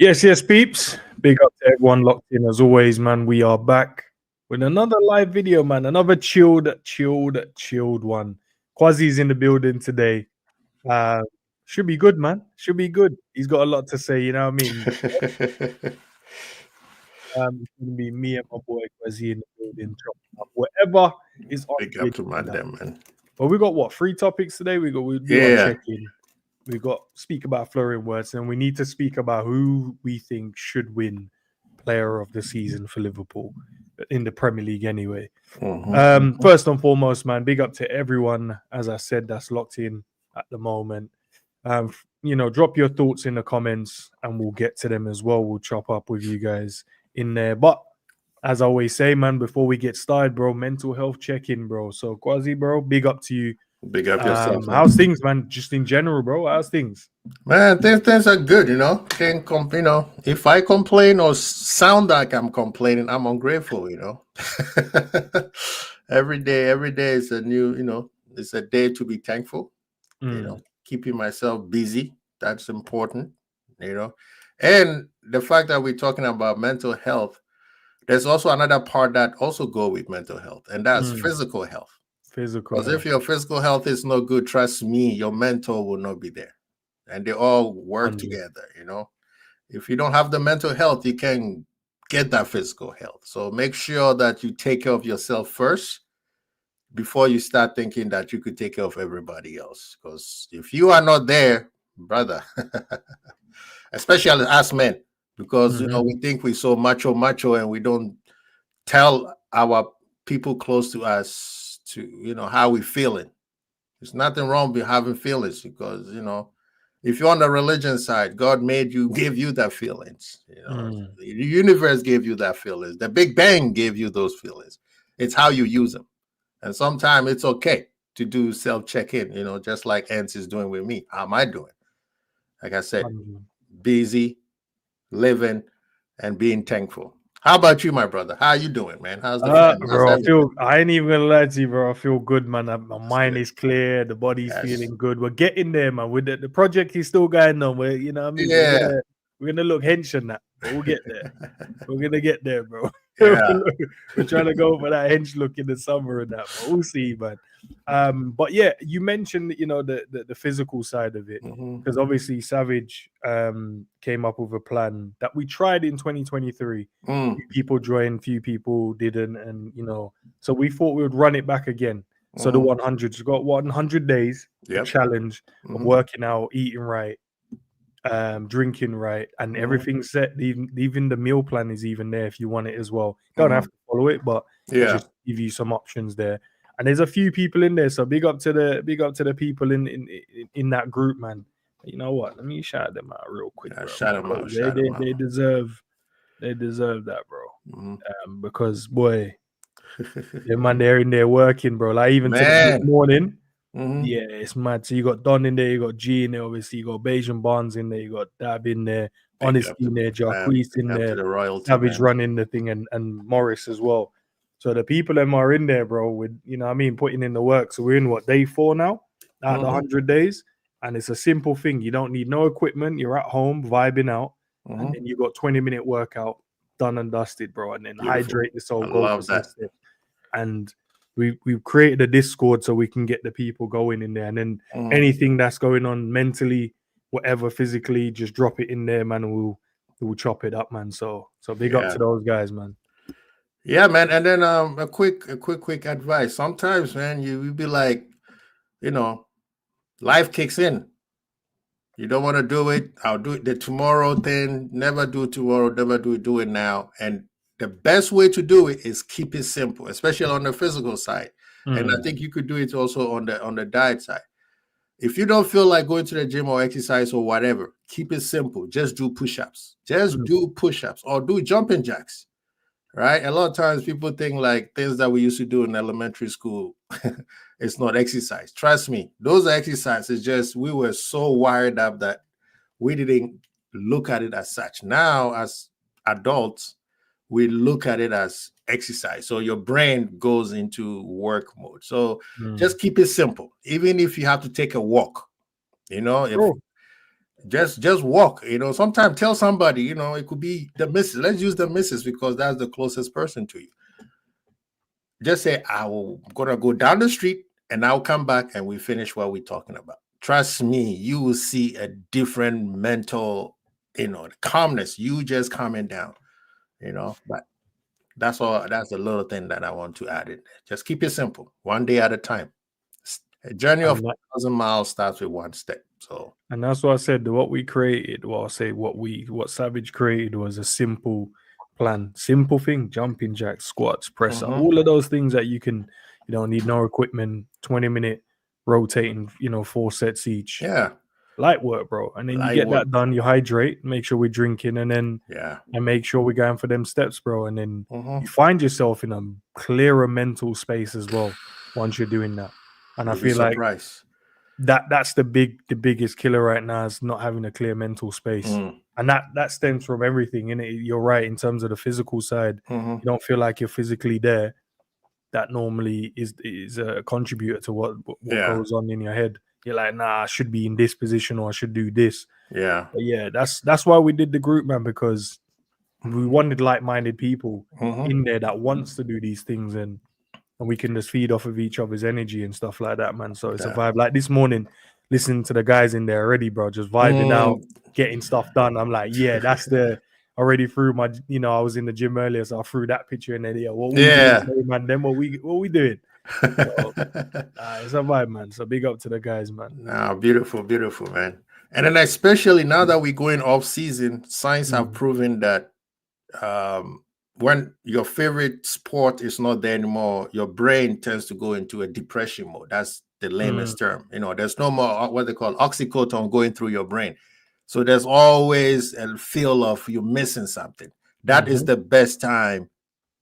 Yes, peeps. Big up to everyone locked in as always, man. We are back with another live video, man. Another chilled one. Quasi's in the building today. Should be good, man. Should be good. He's got a lot to say, you know what I mean? It's gonna be me and my boy Quasi in the building, chopping up whatever is on. Big up to my damn man. But we got what, 3 topics today? We got check in. We got speak about Florian Wirtz, and we need to speak about who we think should win player of the season for Liverpool in the Premier League anyway. First and foremost, man, big up to everyone, as I said, that's locked in at the moment. Drop your thoughts in the comments and we'll get to them as well. We'll chop up with you guys in there. But as I always say, man, before we get started, bro, mental health check-in, bro. So Quasi, bro, big up to you. Big up yourself. How's things, man? Just in general, bro. How's things? Man, things are good, Can't if I complain or sound like I'm complaining, I'm ungrateful, Every day is a new, it's a day to be thankful. Keeping myself busy, that's important, And the fact that we're talking about mental health, there's also another part that also go with mental health, and that's physical health. Because if your physical health is not good, trust me, your mental will not be there. And they all work together, If you don't have the mental health, you can get that physical health. So make sure that you take care of yourself first before you start thinking that you could take care of everybody else. Because if you are not there, brother, especially as men, because, we think we're so macho, and we don't tell our people close to us to how we feeling. There's nothing wrong with having feelings, because if you're on the religion side, God gave you that feelings. The universe gave you that feelings. The Big Bang gave you those feelings. It's how you use them. And sometimes it's okay to do self-check-in, just like Ants is doing with me. How am I doing? Like I said, busy, living, and being thankful. How about you, my brother? How are you doing, man? How's the bro? I ain't even gonna lie to you, bro. I feel good, man. My mind is clear. The body's feeling good. We're getting there, man. With the project is still going on. We're, we're gonna look hench on that. We'll get there. We're gonna get there, bro. Yeah. We're trying to go for that hench look in the summer and that. But we'll see, man. But yeah, you mentioned the physical side of it, because obviously Savage came up with a plan that we tried in 2023. Few people joined, few people didn't, and so we thought we would run it back again. So the 100s, we've got 100 days challenge of working out, eating right, drinking right, and everything's set. Even the meal plan is even there if you want it as well. Don't have to follow it, but just give you some options there. And there's a few people in there, so big up to the people in that group, man. You know what? Let me shout them out real quick. Yeah, shout them out. They deserve that, bro. Because boy, man, they're in there working, bro. Like even today this morning. Yeah, it's mad. So you got Don in there, you got G in there, obviously, you got Bajan Barnes in there, you got Dab in there, Honesty in there, Jacquees in there, Savage running the thing, and Morris as well. So the people them are in there, bro, with putting in the work. So we're in day 4 now, out of the 100 days, and it's a simple thing. You don't need no equipment. You're at home vibing out, and then you got 20-minute workout done and dusted, bro, and then hydrate the soul. I love that. And we've created a Discord so we can get the people going in there, and then anything that's going on mentally, whatever, physically, just drop it in there, man, and we'll chop it up, man. So big up to those guys, man. Yeah, man. And then a quick advice. Sometimes, man, you be like, life kicks in. You don't want to do it. I'll do it the tomorrow thing. Never do it tomorrow. Never do it now. And the best way to do it is keep it simple, especially on the physical side. And I think you could do it also on the diet side. If you don't feel like going to the gym or exercise or whatever, keep it simple. Just do push-ups. Do push-ups or do jumping jacks, right? A lot of times people think like things that we used to do in elementary school, it's not exercise. Trust me, those are exercises. Just we were so wired up that we didn't look at it as such. Now, as adults, we look at it as exercise. So your brain goes into work mode. So just keep it simple. Even if you have to take a walk, Just walk. Sometimes tell somebody. It could be the missus. Let's use the missus because that's the closest person to you. Just say, I'm gonna go down the street and I'll come back and we finish what we're talking about. Trust me, you will see a different mental, calmness. You just calming down, but that's all. That's a little thing that I want to add in there. Just keep it simple, one day at a time. A journey of 1,000 miles starts with one step. So, and that's what I said. What we created, what Savage created was a simple plan, simple thing: jumping jacks, squats, press up, all of those things that you don't need no equipment. 20-minute rotating, 4 sets each. Yeah, light work, bro. And then you get that done. You hydrate, make sure we're drinking, and then and make sure we're going for them steps, bro. And then you find yourself in a clearer mental space as well once you're doing that. And I feel like that's the biggest killer right now is not having a clear mental space. And that stems from everything, innit? You're right in terms of the physical side. You don't feel like you're physically there. That normally is a contributor to what goes on in your head. You're like, nah, I should be in this position or I should do this. Yeah. But yeah, that's why we did the group, man, because we wanted like-minded people in there that wants to do these things and we can just feed off of each other's energy and stuff like that, man. So it's a vibe. Like this morning, listening to the guys in there already, bro, just vibing out, getting stuff done. I'm like, yeah, that's already threw my, I was in the gym earlier, so I threw that picture in there. Yeah, what we doing, man? Then what we doing? So, it's a vibe, man. So big up to the guys, man. Nah, beautiful, man. And then especially now that we're going off season, science have proven that when your favorite sport is not there anymore, your brain tends to go into a depression mode. That's the lamest term. There's no more what they call oxycodone going through your brain. So there's always a feel of you're missing something. That is the best time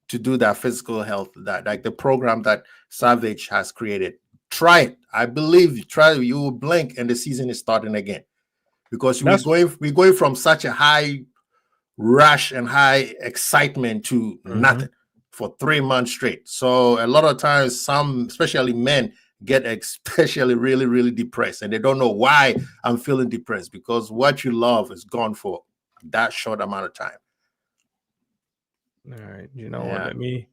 to do that physical health, that like the program that Savage has created. Try it. I believe you will blink and the season is starting again. Because we're going from such a high rush and high excitement to nothing for 3 months straight. So a lot of times some, especially men, get especially really, really depressed and they don't know why I'm feeling depressed, because what you love is gone for that short amount of time. All right, what?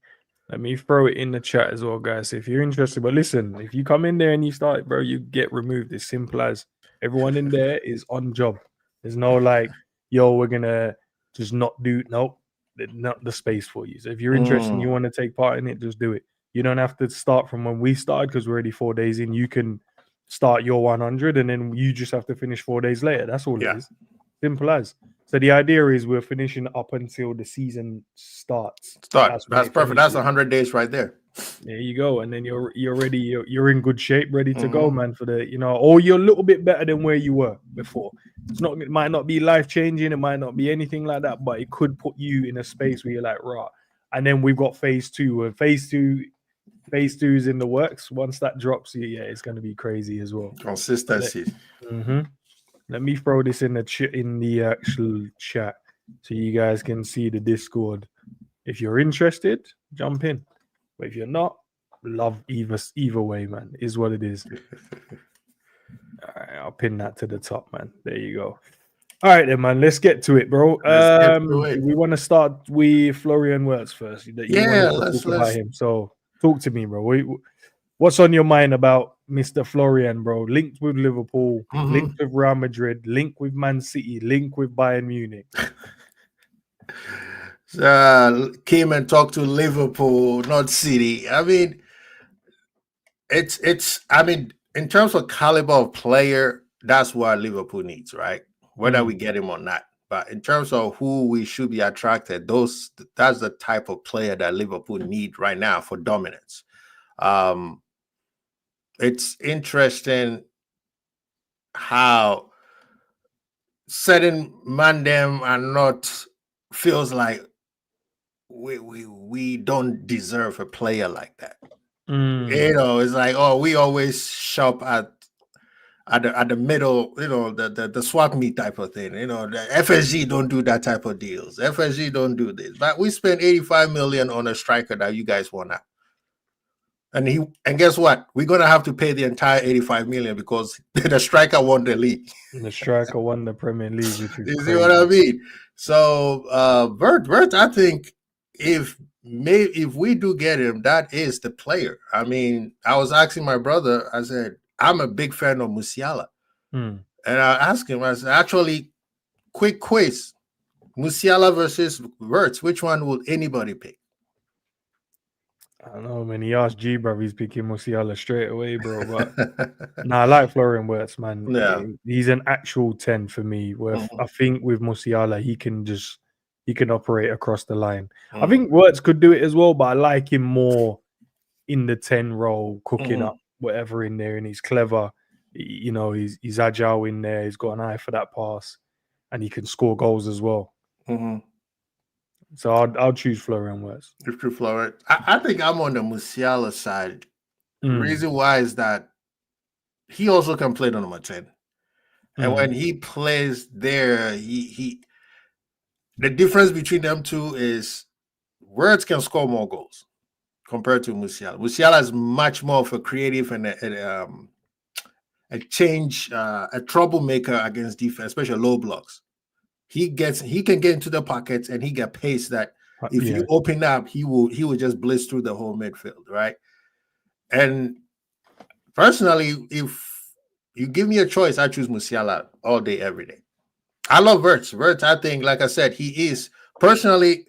Let me throw it in the chat as well, guys. If you're interested, but listen, if you come in there and you start, bro, you get removed. It's simple as everyone in there is on job. There's no like, yo, we're gonna just not do. Nope, not the space for you. So if you're interested and you want to take part in it, just do it. You don't have to start from when we started because we're already 4 days in. You can start your 100 and then you just have to finish 4 days later. That's all it is. Simple as. So the idea is we're finishing up until the season starts. That's perfect. That's 100 days right there. There you go. And then you're ready. You're in good shape, ready to go, man, for the, or you're a little bit better than where you were before. It might not be life changing. It might not be anything like that, but it could put you in a space where you're like, rah. And then we've got phase 2. And phase 2 is in the works. Once that drops, it's going to be crazy as well. Consistency. Let me throw this in the actual chat so you guys can see the Discord. If you're interested, jump in. But if you're not, love either way, man. Is what it is. All right, I'll pin that to the top, man. There you go. All right, then, man. Let's get to it, bro. We want to start with Florian Wirtz first. Let's about him. So talk to me, bro. What's on your mind about Mr. Florian, bro? Linked with Liverpool, linked with Real Madrid, linked with Man City, linked with Bayern Munich. Came and talked to Liverpool, not City. I mean, it's. I mean, in terms of caliber of player, that's what Liverpool needs, right? Whether we get him or not. But in terms of who we should be attracted, that's the type of player that Liverpool need right now for dominance. It's interesting how certain mandem are not feels like we don't deserve a player like that. It's like, oh, we always shop at the middle, the swap meet type of thing. The FSG don't do that type of deals. FSG don't do this. But we spent 85 million on a striker that you guys want out. And guess what? We're gonna have to pay the entire 85 million because the striker won the league. And the striker won the Premier League, which is You crazy. see what I mean? So Wirtz, I think if we do get him, that is the player. I mean, I was asking my brother, I said, I'm a big fan of Musiala. And I asked him, I said, actually, quick quiz. Musiala versus Wirtz, which one will anybody pick? I don't know, man. He asked G, bro. He's picking Musiala straight away, bro. But I like Florian Wirtz, man. Yeah. He's an actual 10 for me. Where I think with Musiala, he can operate across the line. I think Wirtz could do it as well, but I like him more in the 10 role, cooking up whatever in there, and he's clever. You know, he's agile in there. He's got an eye for that pass, and he can score goals as well. So I'll choose Florian Wirtz. I think I'm on the Musiala side. The reason why is that he also can play the number 10. And when he plays there, he the difference between them two is Wirtz can score more goals compared to Musiala. Musiala is much more of a creative and a troublemaker against defense, especially low blocks. He can get into the pockets and he get pace that if you open up, he will just blitz through the whole midfield, right? And personally, if you give me a choice, I choose Musiala all day, every day. I love Wirtz. Wirtz, I think, like I said, he is personally.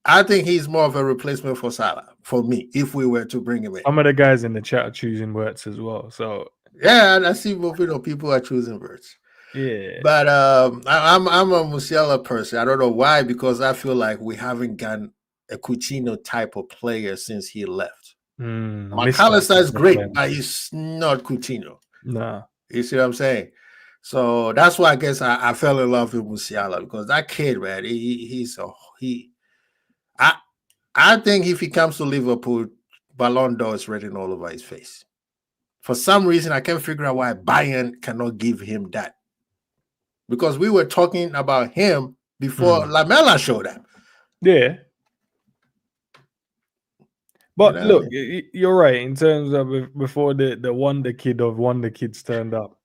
I think he's more of a replacement for Salah for me. If we were to bring him in, some of the guys in the chat are choosing Wirtz as well. So yeah, I see people are choosing Wirtz. Yeah, but I'm a Musiala person. I don't know why, because I feel like we haven't gotten a Coutinho type of player since he left. McAllister is great, but he's not Coutinho. Nah, you see what I'm saying? So that's why I guess I fell in love with Musiala, because that kid, man, I think if he comes to Liverpool, Ballon d'Or is written all over his face. For some reason, I can't figure out why Bayern cannot give him that. Because we were talking about him before Lamela showed up. Yeah. But look, you're right in terms of before the wonder kids turned up.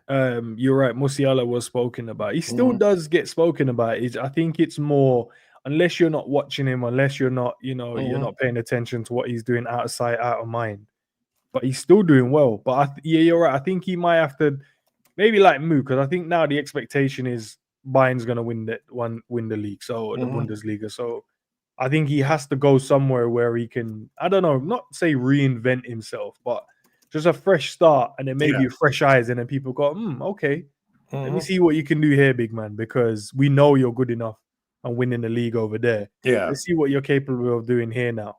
You're right. Musiala was spoken about. He still does get spoken about. I think it's more, unless you're not watching him, unless you're not, you're not paying attention to what he's doing, out of sight, out of mind. But he's still doing well. But you're right. I think he might have to maybe like Mu, because I think now the expectation is Bayern's going to win the league, so the Bundesliga. So I think he has to go somewhere where he can, I don't know, not say reinvent himself, but just a fresh start, and then maybe fresh eyes, and then people go, okay, let me see what you can do here, big man, because we know you're good enough and winning the league over there. Yeah, let's see what you're capable of doing here now.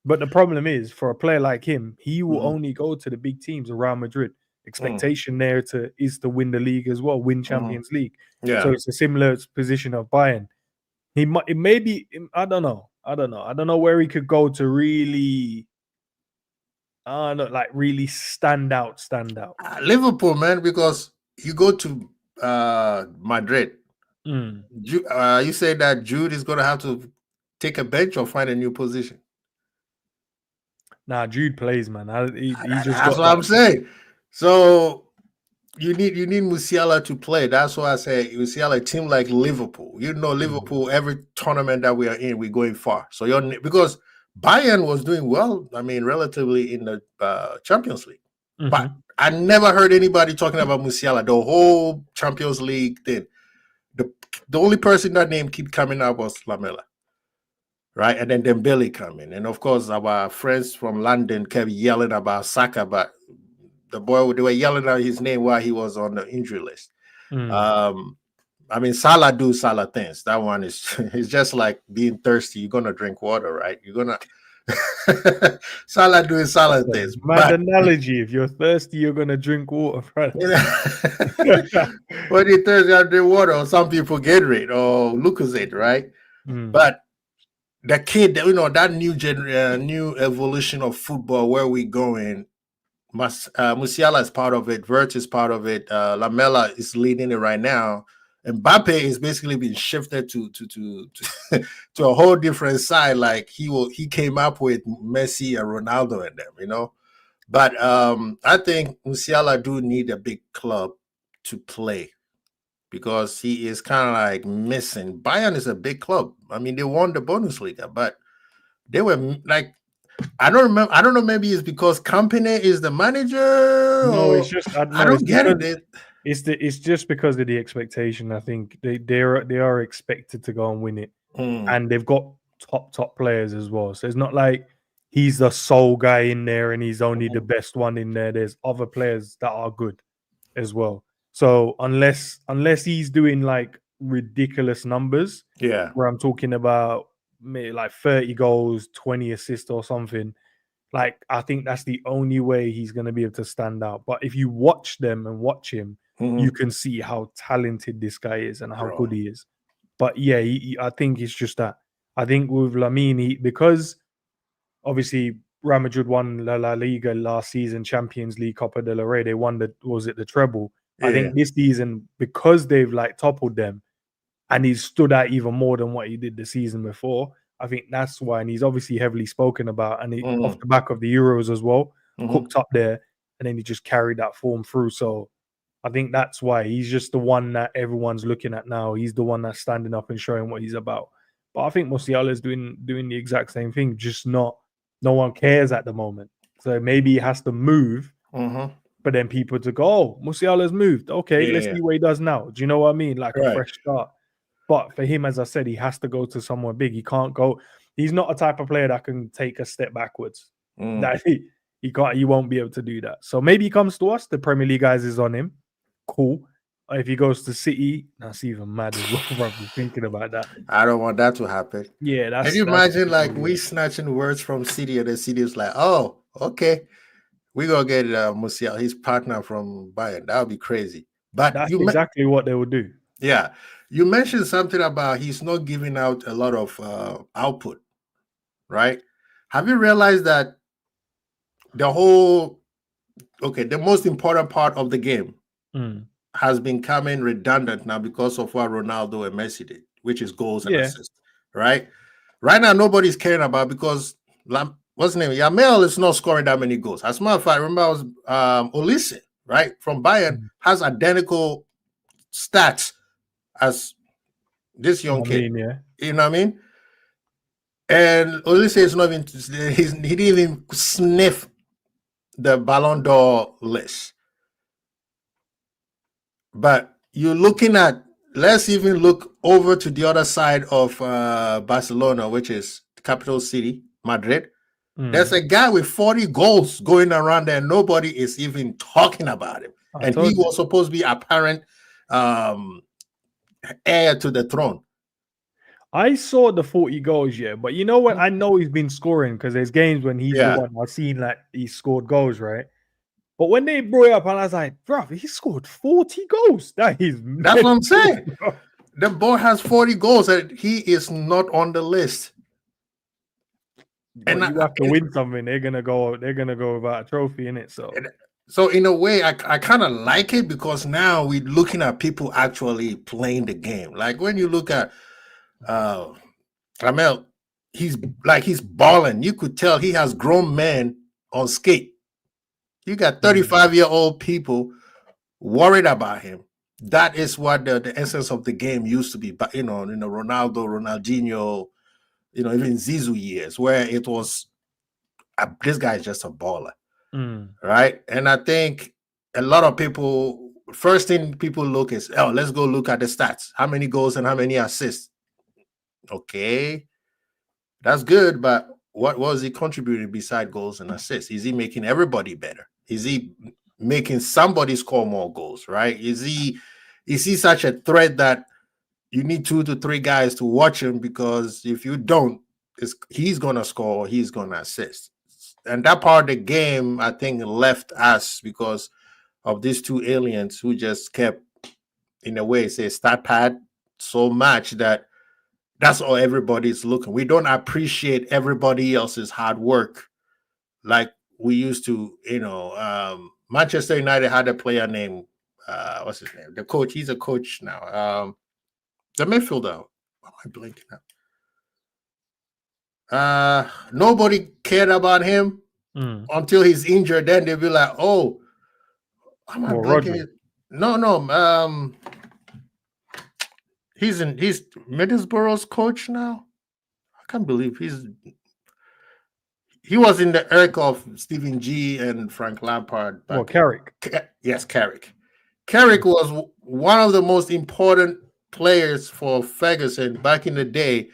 But the problem is, for a player like him, he will only go to the big teams around Madrid. Expectation there is to win the league as well, win Champions League. Yeah. So it's a similar position of Bayern. It may be, I don't know where he could go to really, really stand out. Liverpool, man, because you go to Madrid. You say that Jude is going to have to take a bench or find a new position. Nah, Jude plays, man. That's what I'm saying. So you need Musiala to play. That's why I say Musiala, a team like Liverpool. Liverpool, every tournament that we are in, we're going far. So because Bayern was doing well, I mean, relatively in the Champions League. But I never heard anybody talking about Musiala, the whole Champions League thing. The only person that name keep coming up was Lamela. Right? And then Dembele coming. And of course, our friends from London kept yelling about Saka, but the boy, they were yelling out his name while he was on the injury list. I mean, Salah do Salah things. That one is it's just like being thirsty. You're gonna drink water, right? You're gonna Salah doing Salah things. Mad analogy. If you're thirsty, you're gonna drink water, right? When you're thirsty, you drink water, or some people Gatorade or Lucozade, right? But the kid, that new evolution of football, where we going. Musiala is part of it. Wirtz is part of it. Lamela is leading it right now. Mbappe is basically been shifted to to a whole different side. Like he came up with Messi and Ronaldo in them, you know. But I think Musiala do need a big club to play because he is kind of like missing. Bayern is a big club. I mean, they won the Bundesliga, but they were like, I don't remember. I don't know. Maybe it's because Company is the manager. No, Or, it's just I don't get it. It's just because of the expectation. I think they are expected to go and win it, and they've got top players as well. So it's not like he's the sole guy in there and he's only the best one in there. There's other players that are good as well. So unless he's doing like ridiculous numbers, Yeah, where I'm talking about maybe like 30 goals, 20 assists or something. Like, I think that's the only way he's going to be able to stand out. But if you watch them and watch him, you can see how talented this guy is and how good he is. But yeah, I think it's just that. I think with Lamine, because obviously Real Madrid won La Liga last season, Champions League, Copa del Rey, they won the treble. Yeah. I think this season, because they've like toppled them and he's stood out even more than what he did the season before, I think that's why, and he's obviously heavily spoken about, and off the back of the Euros as well, cooked up there, and then he just carried that form through. So I think that's why he's just the one that everyone's looking at now. He's the one that's standing up and showing what he's about. But I think Musiala is doing the exact same thing, just no one cares at the moment. So maybe he has to move, but then people to go, oh, Musiala's moved. Okay, let's see what he does now. Do you know what I mean? Like a fresh start. But for him, as I said, he has to go to somewhere big. He can't go. He's not a type of player that can take a step backwards. That he can't. He won't be able to do that. So maybe he comes to us. The Premier League guys is on him. Cool. If he goes to City, that's even mad as well. Bro, thinking about that. I don't want that to happen. Yeah, that's. Can you imagine like we snatching words from City and the City is like, oh, okay, we gonna get Musiala, his partner from Bayern. That would be crazy. But that's exactly what they would do. Yeah. You mentioned something about he's not giving out a lot of output, right? Have you realized that the most important part of the game has been coming redundant now because of what Ronaldo and Messi did, which is goals and assists, right? Right now, nobody's caring about because what's his name? Yamel is not scoring that many goals. As a matter of fact, I remember I was Olise, right, from Bayern, has identical stats as this young kid, you know what I mean? And Olise is not even, he didn't even sniff the Ballon d'Or list. But you're looking at, let's even look over to the other side of Barcelona, which is the capital city, Madrid. There's a guy with 40 goals going around there. Nobody is even talking about him. And he was supposed to be apparent heir to the throne. I saw the 40 goals, but you know what? I know he's been scoring because there's games when he's the one I've seen like he scored goals, right? But when they brought it up, and I was like, bro, he scored 40 goals. That's what I'm saying. The boy has 40 goals and he is not on the list. But and you have to win something. They're gonna go without a trophy in it. So in a way, I kind of like it because now we're looking at people actually playing the game. Like when you look at Ramel, he's balling. You could tell he has grown men on skate. You got 35-year-old people worried about him. That is what the essence of the game used to be. But Ronaldo, Ronaldinho, even Zizou years, where it was this guy is just a baller, right? And I think a lot of people, first thing people look is, oh, let's go look at the stats. How many goals and how many assists? Okay, that's good, but what was he contributing beside goals and assists? Is he making everybody better? Is he making somebody score more goals, right? Is he such a threat that you need 2 to 3 guys to watch him? Because if you don't, he's going to score, he's going to assist. And that part of the game, I think, left us because of these 2 aliens who just kept, in a way, say stat pad so much that that's all everybody's looking. We don't appreciate everybody else's hard work like we used to. Manchester United had a player named what's his name? The coach. He's a coach now. The midfielder. Why am I blinking now? Nobody cared about him until he's injured. Then they'll be like, "Oh, am I blinking?" No. He's Middlesbrough's coach now. I can't believe he was in the era of Stephen G and Frank Lampard. Carrick. Yes, Carrick. Carrick was one of the most important players for Ferguson back in the day,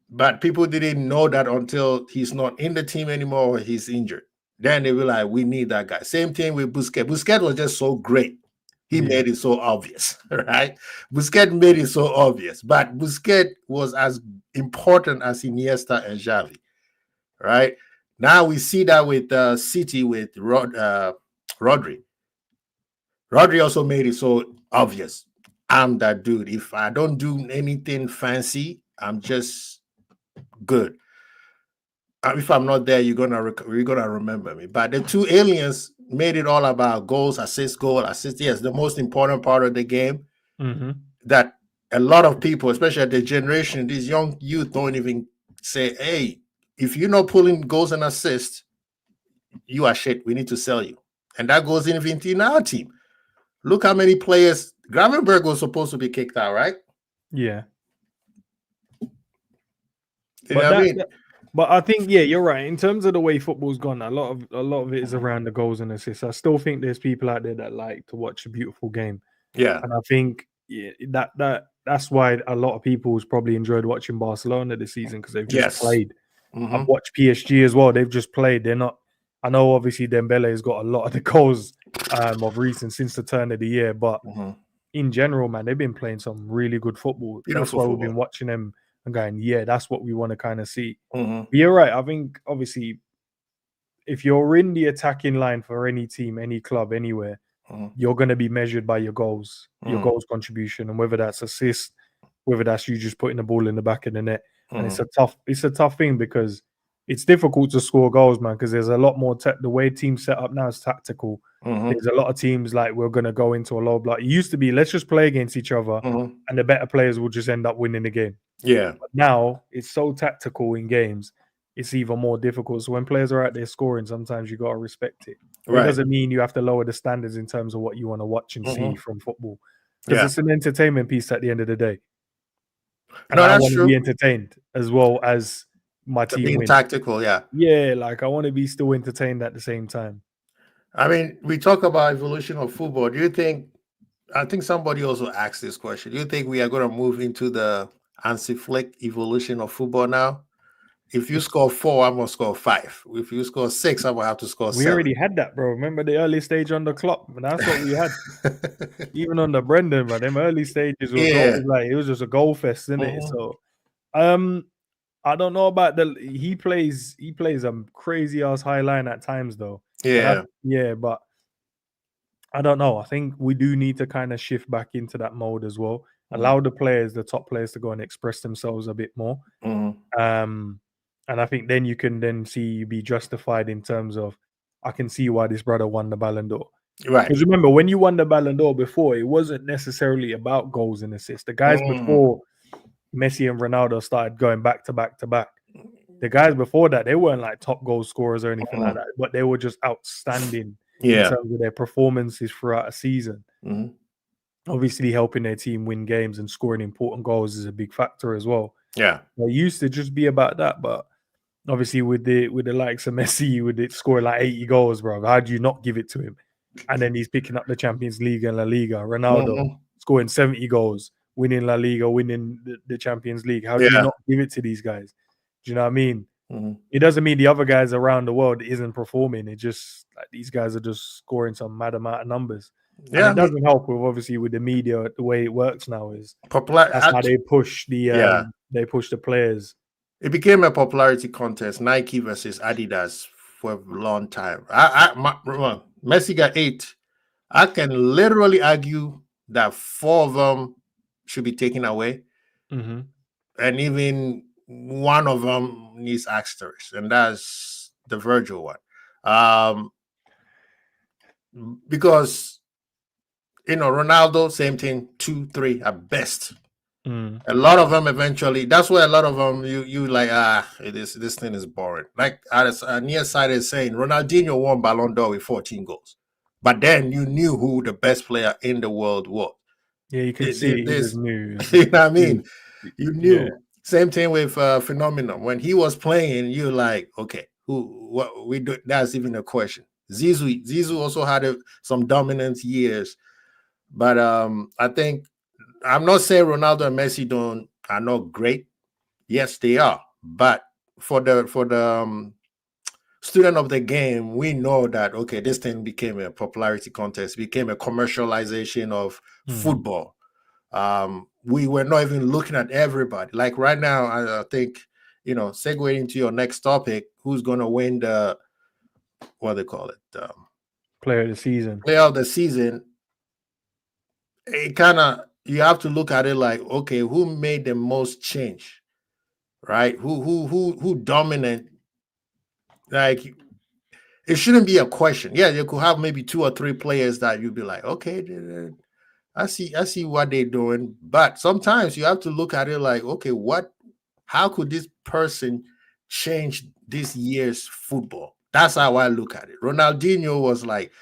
but people didn't know that until he's not in the team anymore or he's injured. Then they were like, we need that guy. Same thing with Busquets. Busquets was just so great. He made it so obvious, right? Busquets made it so obvious, but Busquets was as important as Iniesta and Xavi, right? Now we see that with City with Rodri. Rodri also made it so obvious. I'm that dude. If I don't do anything fancy, I'm just good. If I'm not there, you're gonna remember me. But the two aliens made it all about goals, assist, goal, assist. Yes, the most important part of the game that a lot of people, especially the generation, these young youth, don't even say, "Hey, if you're not pulling goals and assists, you are shit. We need to sell you." And that goes even in our team. Look how many players. Gravenberch was supposed to be kicked out, right? Yeah. But I think, yeah, you're right. In terms of the way football's gone, a lot of it is around the goals and assists. I still think there's people out there that like to watch a beautiful game. Yeah. And I think that's why a lot of people's probably enjoyed watching Barcelona this season, because they've just played. I've watched PSG as well. They've just played. They're not. I know obviously Dembele has got a lot of the goals of recent since the turn of the year, but in general, man, they've been playing some really good football. That's why we've been watching them and going, yeah, that's what we want to kind of see. But you're right. I think obviously, if you're in the attacking line for any team, any club, anywhere, you're going to be measured by your goals, your goals contribution, and whether that's assist, whether that's you just putting the ball in the back of the net. And it's a tough thing because it's difficult to score goals, man, because there's a lot more the way teams set up now is tactical. There's a lot of teams like we're going to go into a low block. It used to be let's just play against each other and the better players will just end up winning the game. Yeah. But now it's so tactical in games, it's even more difficult. So when players are out there scoring, sometimes you got to respect it. Right. It doesn't mean you have to lower the standards in terms of what you want to watch and see from football. Because it's an entertainment piece at the end of the day. And I want to be entertained as well as my team being win. Tactical, yeah. Yeah, like I want to be still entertained at the same time. I mean, we talk about evolution of football. Do you think, I think somebody also asked this question, do you think we are going to move into the Hansi Flick evolution of football now? If you score 4, I'm going to score 5. If you score 6, I'm going to have to score 7. We already had that, bro. Remember the early stage on the Klopp? That's what we had. Even on the Brendan, but them early stages was it was just a goal fest, isn't it? So, I don't know about he plays a crazy ass high line at times though. Yeah. But I don't know. I think we do need to kind of shift back into that mode as well. Allow the top players to go and express themselves a bit more. And I think then you can then be justified in terms of, I can see why this brother won the Ballon d'Or. Right. Because remember, when you won the Ballon d'Or before, it wasn't necessarily about goals and assists. The guys before Messi and Ronaldo started going back to back to back, the guys before that, they weren't like top goal scorers or anything like that, but they were just outstanding in terms of their performances throughout a season. Obviously, helping their team win games and scoring important goals is a big factor as well. Yeah. It used to just be about that, but obviously with the likes of Messi, with it scoring like 80 goals, bro, how do you not give it to him? And then he's picking up the Champions League and La Liga. Ronaldo scoring 70 goals, winning La Liga, winning the Champions League. How do you not give it to these guys? Do you know what I mean? It doesn't mean the other guys around the world isn't performing. It just like these guys are just scoring some mad amount of numbers. Yeah, and it doesn't help with obviously with the media. The way it works now is that's how they push the players. It became a popularity contest, Nike versus Adidas, for a long time. Messi got 8. I can literally argue that 4 of them should be taken away, and even one of them needs asterisks, and that's the Virgil one. Because Ronaldo, same thing, 2, 3 at best. A lot of them eventually. That's why a lot of them you like this thing is boring. Like nearsighted saying Ronaldinho won Ballon d'Or with 14 goals, but then you knew who the best player in the world was. Yeah, you could see he was new. You know what I mean? You knew. Yeah. Same thing with Phenomenon. When he was playing, you're like, okay, what we do? That's even a question. Zizou also had some dominant years, but I think. I'm not saying Ronaldo and Messi are not great. Yes, they are. But for the student of the game, we know that okay, this thing became a popularity contest, became a commercialization of football. We were not even looking at everybody. Like right now, I think segueing into your next topic, who's going to win the what they call it, player of the season? Player of the season. It kind of. You have to look at it like, okay, who made the most change, right? Who dominant? Like, it shouldn't be a question. Yeah, you could have maybe 2 or 3 players that you'd be like, okay, I see what they're doing. But sometimes you have to look at it like, okay, how could this person change this year's football? That's how I look at it. Ronaldinho was like,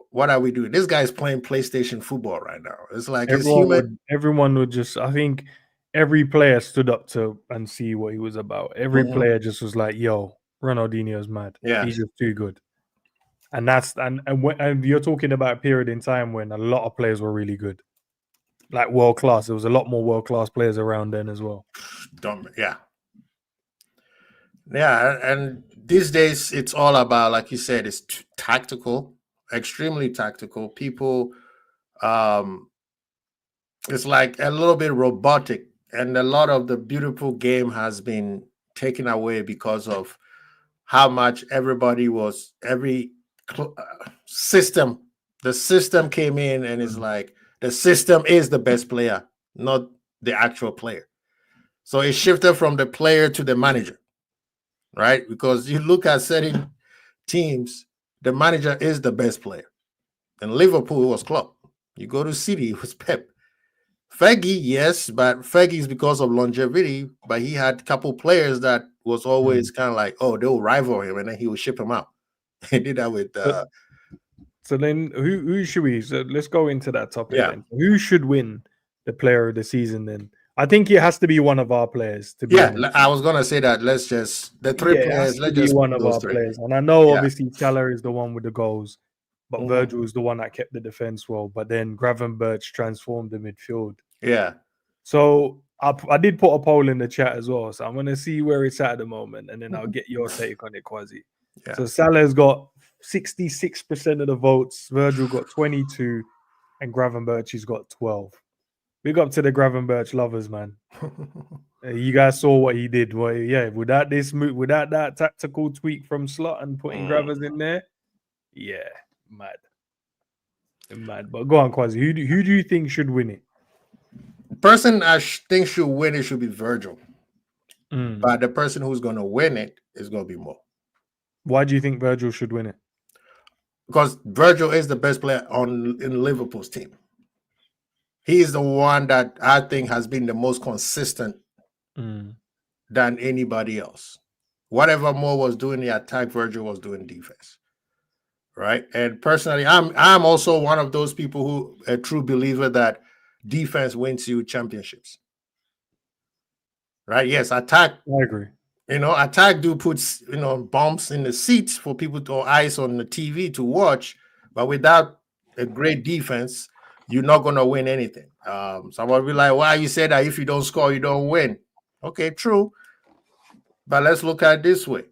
what are we doing? This guy's playing PlayStation football right now. It's like everyone would just. I think every player stood up to and see what he was about. Every player just was like, "Yo, Ronaldinho's mad. Yeah, he's just too good." And that's and you're talking about a period in time when a lot of players were really good, like world class. There was a lot more world class players around then as well. Yeah. And these days it's all about, like you said, it's tactical. Extremely tactical. People, it's like a little bit robotic, and a lot of the beautiful game has been taken away because of how much every system. The system came in and it's like the system is the best player, not the actual player. So it shifted from the player to the manager, right? Because you look at certain teams, the manager is the best player. In Liverpool, it was Klopp. You go to City, it was Pep. Fergie, yes, but Fergie is because of longevity, but he had a couple players that was always kind of like, oh, they'll rival him, and then he would ship him out. He did that with... So then who should we... So let's go into that topic then. Who should win the player of the season then? I think it has to be one of our players. To be honest. I was gonna say that. Let's just the 3 players. Let's just one of our players. And I know obviously Salah is the one with the goals, but Virgil is the one that kept the defense well. But then Gravenberch transformed the midfield. Yeah. So I did put a poll in the chat as well. So I'm gonna see where it's at the moment, and then I'll get your take on it, Kwazi. Yeah. So Salah's got 66% of the votes. Virgil got 22, and Gravenberch has got 12. Big up to the Gravenberch lovers, man. You guys saw what he did. Well, yeah, without that tactical tweak from Slot and putting Gravers in there, yeah, mad. But go on, Kwazi. Who do you think should win it? The person I think should win it should be Virgil. But the person who's going to win it is going to be Mo. Why do you think Virgil should win it? Because Virgil is the best player in Liverpool's team. He is the one that I think has been the most consistent than anybody else. Whatever Mo was doing the attack, Virgil was doing defense. Right? And personally, I'm also one of those people who a true believer that defense wins you championships. Right? Yes, attack. I agree. Attack puts bumps in the seats for people or eyes on the TV to watch, but without a great defense, you're not going to win anything. Someone will be like, why you say that if you don't score, you don't win? Okay, true. But let's look at it this way.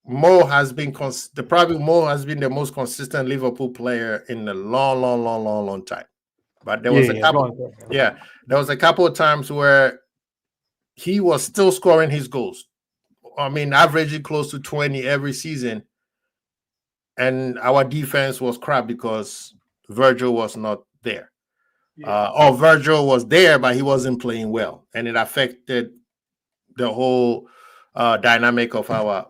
Mo has been the most consistent Liverpool player in a long time. But there was a couple of times where he was still scoring his goals. I mean, averaging close to 20 every season. And our defense was crap because Virgil was not there. Or Virgil was there, but he wasn't playing well. And it affected the whole dynamic of our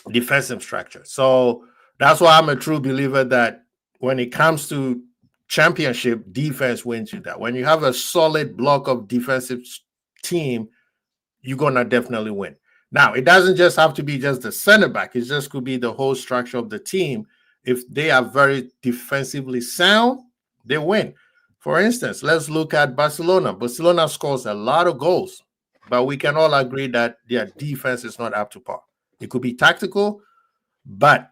defensive structure. So that's why I'm a true believer that when it comes to championship, defense wins you that. When you have a solid block of defensive team, you're gonna definitely win. Now, it doesn't just have to be just the center back, it just could be the whole structure of the team. If they are very defensively sound, they win. For instance, let's look at Barcelona. Barcelona scores a lot of goals, but we can all agree that their defense is not up to par. It could be tactical, but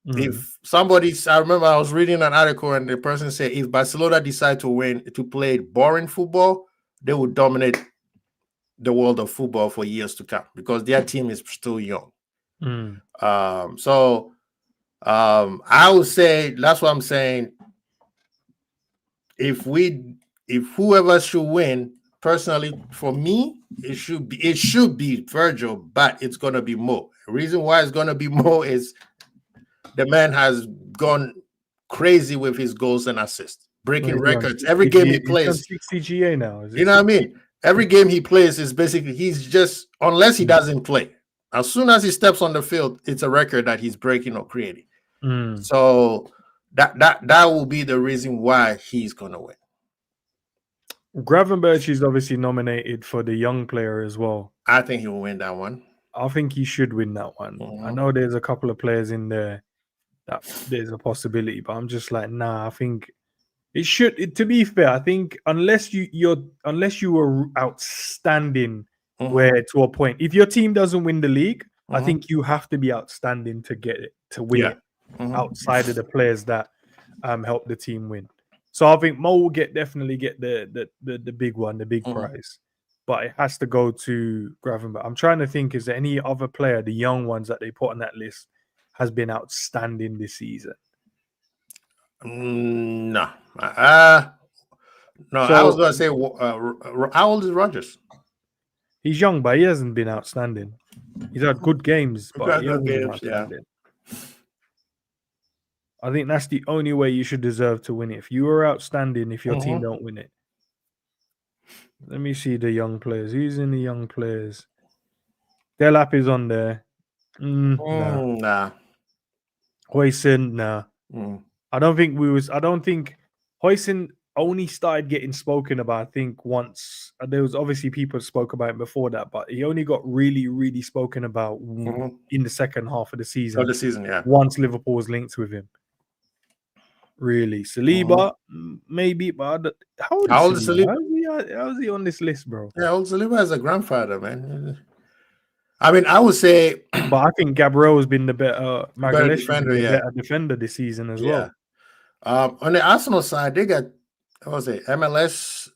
if I remember I was reading an article and the person said if Barcelona decide to play boring football, they would dominate the world of football for years to come because their team is still young. So I would say that's what I'm saying. If whoever should win, personally, for me, it should be Virgil, but it's gonna be Mo. The reason why it's gonna be Mo is the man has gone crazy with his goals and assists, breaking records. Every game he plays, 60 GA now. You know what I mean? Every game he plays is basically he's just, unless he doesn't play, as soon as he steps on the field, it's a record that he's breaking or creating. So that will be the reason why he's gonna win. Gravenberch is obviously nominated for the young player as well. I think he will win that one. I think he should win that one. I know there's a couple of players in there that there's a possibility, but I'm just like, nah, I think it should. To be fair, I think unless you were outstanding where to a point, if your team doesn't win the league, I think you have to be outstanding to get it, to win it outside of the players that help the team win. So I think Mo will definitely get the big one, the big prize. But it has to go to Gravenberch. I'm trying to think, is there any other player, the young ones that they put on that list, has been outstanding this season? No. I was going to say, how old is Rodgers? He's young, but he hasn't been outstanding. He's had good games, but he hasn't been outstanding. I think that's the only way you should deserve to win it. If you are outstanding, if your team don't win it. Let me see the young players. Who's in the young players? Delap is on there. Nah. Hoyson, nah. I don't think Hoyson only started getting spoken about, I think, once. There was obviously people spoke about him before that, but he only got really, really spoken about in the second half of the season. Once Liverpool was linked with him. Really. Saliba, maybe, but how old is Saliba? How is he on this list, bro? Yeah, old Saliba is a grandfather, man. I mean, I would say, but I think Gabriel has been the better defender this season as well. On the Arsenal side, they got MLS.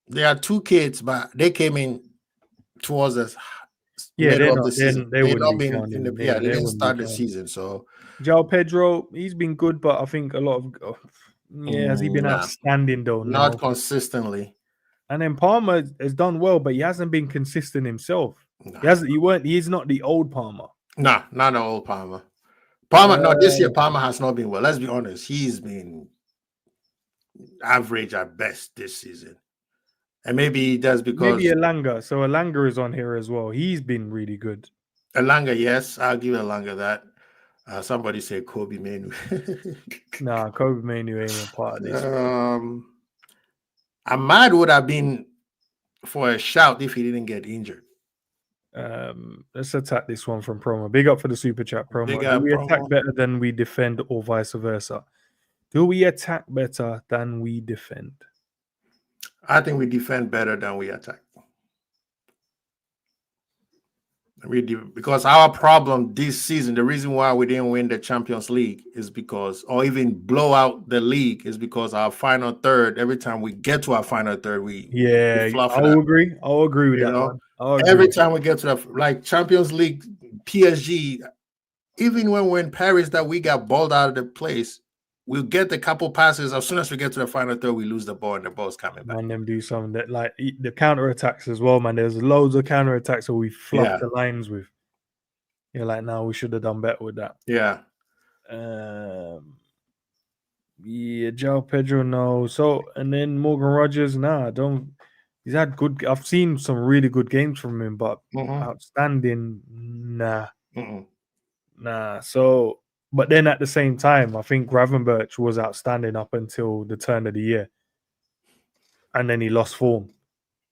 They had two kids, but they came in towards the middle of the season. They didn't start the season. So João Pedro, he's been good, but I think a lot of has he been outstanding though? Not consistently. And then Palmer has done well, but he hasn't been consistent himself. He's not the old Palmer. Nah, not the old Palmer. No, this year Palmer has not been well. Let's be honest. He's been average at best this season. And maybe that's because Elanga. So Elanga is on here as well. He's been really good. Elanga, yes, I'll give Elanga that. Somebody said Kobe Manu. Nah, Kobe Manu ain't a part of this. Ahmad would have been for a shout if he didn't get injured. Let's attack this one from Promo. Big up for the super chat, Promo. Do we attack better than we defend, or vice versa? Do we attack better than we defend? I think we defend better than we attack. Because our problem this season, the reason why we didn't win the Champions League is because, or even blow out the league, is because our final third, every time we get to our final third, we I'll agree with that one. Every time we get to the Champions League, PSG, even when we're in Paris that we got balled out of the place, we'll get the couple passes. As soon as we get to the final third, we lose the ball and the ball's coming back. And them do something that, like the counter attacks as well, man. There's loads of counter attacks that we fluff the lines with. You're like, no, we should have done better with that. Yeah. João Pedro, no. So, and then Morgan Rogers, he's had good. I've seen some really good games from him, but outstanding, nah. So, But then at the same time, I think Gravenberch was outstanding up until the turn of the year. And then he lost form.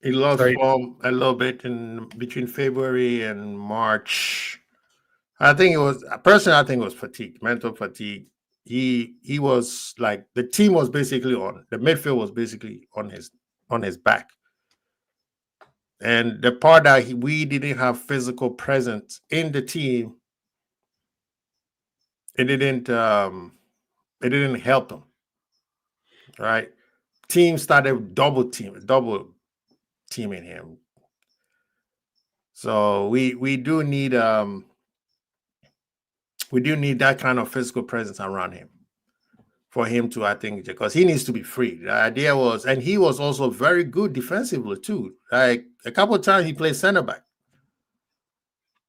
He lost form a little bit in between February and March. I think it was fatigue, mental fatigue. He was like, the team was basically the midfield was basically on his back. And the part that we didn't have physical presence in the team, it didn't help him. Right? Team started double teaming him. So we do need that kind of physical presence around him for him to, I think, because he needs to be free. The idea was, and he was also very good defensively too. Like a couple of times he played center back.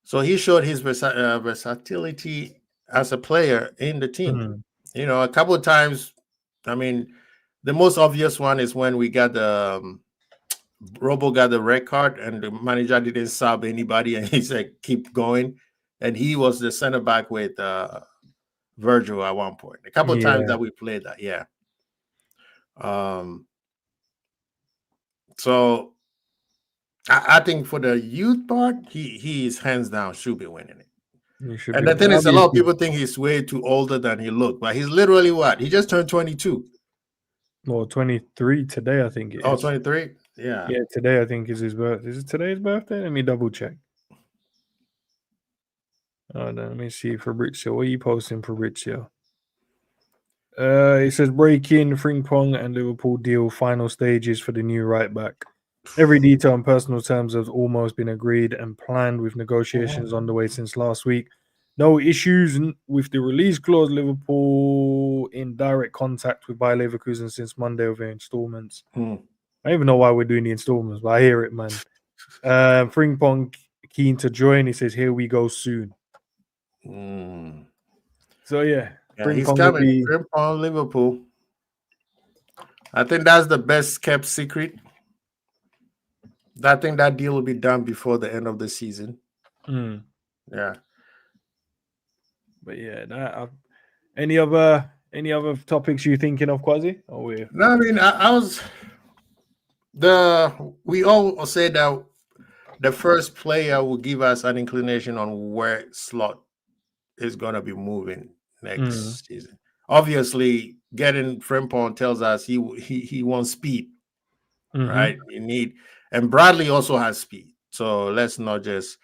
So he showed his versatility as a player in the team. Mm-hmm. You know, a couple of times, I mean, the most obvious one is when we got Robo got the red card and the manager didn't sub anybody and he said, keep going. And he was the center back with Virgil at one point. A couple of times that we played that, yeah. So I think for the youth part, he is hands down should be winning it. And the thing is, a lot of people think he's way too older than he looked, but he's literally what? He just turned 22. Well, 23 today, I think it is. Oh, 23? Yeah. Yeah, today I think is his birthday. Is it today's birthday? Let me double check. Let me see. Fabrizio, what are you posting, Fabrizio? It says break-in, Frimpong and Liverpool deal final stages for the new right back. Every detail and personal terms have almost been agreed and planned with negotiations on the way since last week. No issues with the release clause. Liverpool in direct contact with Bayer Leverkusen since Monday over installments. I don't even know why we're doing the installments, but I hear it, man. Frimpong keen to join. He says, here we go soon. So, yeah. He's coming. Frimpong, Liverpool. I think that's the best kept secret. I think that deal will be done before the end of the season. Yeah. But yeah, any other topics you thinking of, Quasi? No, I mean, we all said that the first player will give us an inclination on where Slot is gonna be moving next season. Obviously, getting Frimpong tells us he wants speed, right? And Bradley also has speed, so let's not just